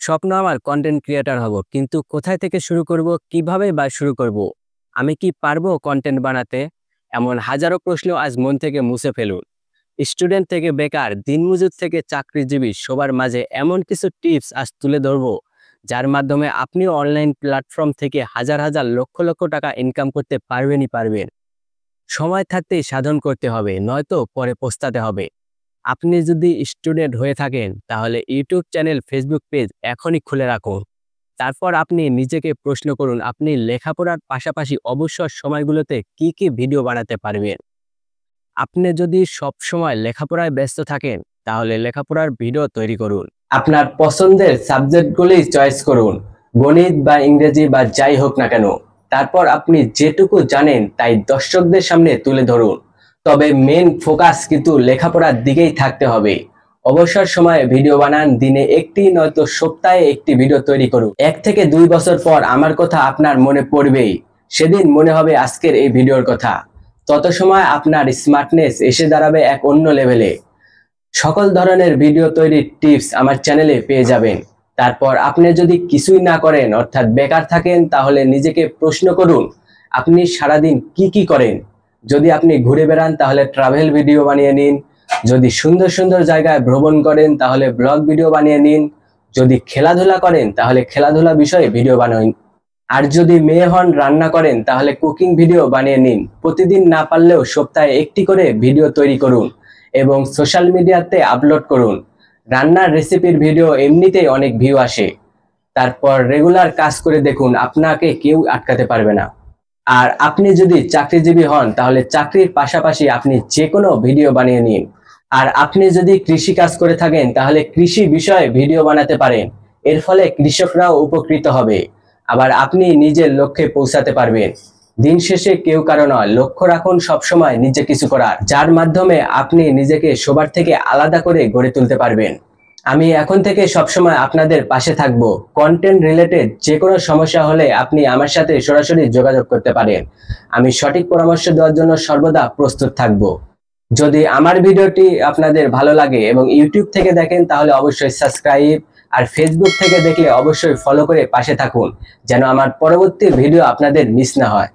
স্বপ্ন আমার content creator হব, কিন্তু কোথায় থেকে শুরু করব, কিভাবে বা শুরু করব, আমি কি পারবো কন্টেন্ট বানাতে? এমন হাজারো প্রশ্ন আজ মন থেকে মুছে ফেলুন। স্টুডেন্ট থেকে বেকার, দিনমজুর থেকে চাকরিজীবী, সবার মাঝে এমন কিছু টিপস আজ তুলে ধরবো যার মাধ্যমে আপনিও অনলাইন প্ল্যাটফর্ম থেকে হাজার হাজার লক্ষ লক্ষ টাকা ইনকাম করতে পারবেন। সময় থাকতেই সাধন করতে হবে, নয়তো পরে পস্তাতে হবে। আপনি যদি স্টুডেন্ট হয়ে থাকেন তাহলে ইউটিউব চ্যানেল, ফেসবুক পেজ এখনই খুলে রাখুন। তারপর আপনি নিজেকে প্রশ্ন করুন, আপনি লেখাপড়ার পাশাপাশি অবসর সময়গুলোতে কি কি ভিডিও বানাতে পারবেন। আপনি যদি সব সময় লেখাপড়ায় ব্যস্ত থাকেন তাহলে লেখাপড়ার ভিডিও তৈরি করুন। আপনার পছন্দের সাবজেক্টগুলি চয়েস করুন, গণিত বা ইংরেজি বা যাই হোক না কেন। তারপর আপনি যেটুকু জানেন তাই দর্শকদের সামনে তুলে ধরুন। তবে মেন ফোকাস কিন্তু লেখাপড়ার দিকেই থাকতে হবে। অবসর সময়ে ভিডিও বানান, দিনে একটি নয়তো সপ্তাহে একটি ভিডিও তৈরি করুন। 1 থেকে 2 বছর পর আমার কথা আপনার মনে পড়বেই, সেদিন মনে হবে আজকের এই ভিডিওর কথা। তত সময় আপনার স্মার্টনেস এসে দাঁড়াবে এক অন্য লেভেলে। সকল ধরনের ভিডিও তৈরির টিপস আমার চ্যানেলে পেয়ে যাবেন। তারপর আপনি যদি কিছুই না করেন, অর্থাৎ বেকার থাকেন, তাহলে নিজেকে প্রশ্ন করুন আপনি সারাদিন কি কি করেন। যদি আপনি ঘুরে বেড়ান তাহলে ট্রাভেল ভিডিও বানিয়ে নিন। যদি সুন্দর সুন্দর জায়গায় ভ্রমণ করেন তাহলে ব্লগ ভিডিও বানিয়ে নিন। যদি খেলাধুলা করেন তাহলে খেলাধুলা বিষয়ে ভিডিও বানান। আর যদি মেয়ে হন, রান্না করেন, তাহলে কুকিং ভিডিও বানিয়ে নিন। প্রতিদিন না পারলেও সপ্তাহে একটি করে ভিডিও তৈরি করুন এবং সোশ্যাল মিডিয়াতে আপলোড করুন। রান্নার রেসিপির ভিডিও এমনিতেই অনেক ভিউ আসে। তারপর রেগুলার কাজ করে দেখুন, আপনাকে কেউ আটকাতে পারবে না। আর আপনি যদি চাকরিজীবী হন তাহলে চাকরির পাশাপাশি আপনি যে কোনো ভিডিও বানিয়ে নিন। আর আপনি যদি কৃষি কাজ করে থাকেন তাহলে কৃষি বিষয়ে ভিডিও বানাতে পারেন। এর ফলে কৃষকরাও উপকৃত হবে, আবার আপনি নিজের লক্ষ্যে পৌঁছাতে পারবেন। দিন শেষে কেউ কারো নয়, লক্ষ্য রাখুন সবসময় নিজে কিছু করার, যার মাধ্যমে আপনি নিজেকে সবার থেকে আলাদা করে গড়ে তুলতে পারবেন। আমি এখন থেকে সবসময় আপনাদের পাশে থাকব। কন্টেন্ট রিলেটেড যে কোনো সমস্যা হলে আপনি আমার সাথে সরাসরি যোগাযোগ করতে পারেন। আমি সঠিক পরামর্শ দেওয়ার জন্য সর্বদা প্রস্তুত থাকব। যদি আমার ভিডিওটি আপনাদের ভালো লাগে এবং ইউটিউব থেকে দেখেন তাহলে অবশ্যই সাবস্ক্রাইব, আর ফেসবুক থেকে দেখলে অবশ্যই ফলো করে পাশে থাকুন, যেন আমার পরবর্তী ভিডিও আপনাদের মিস না হয়।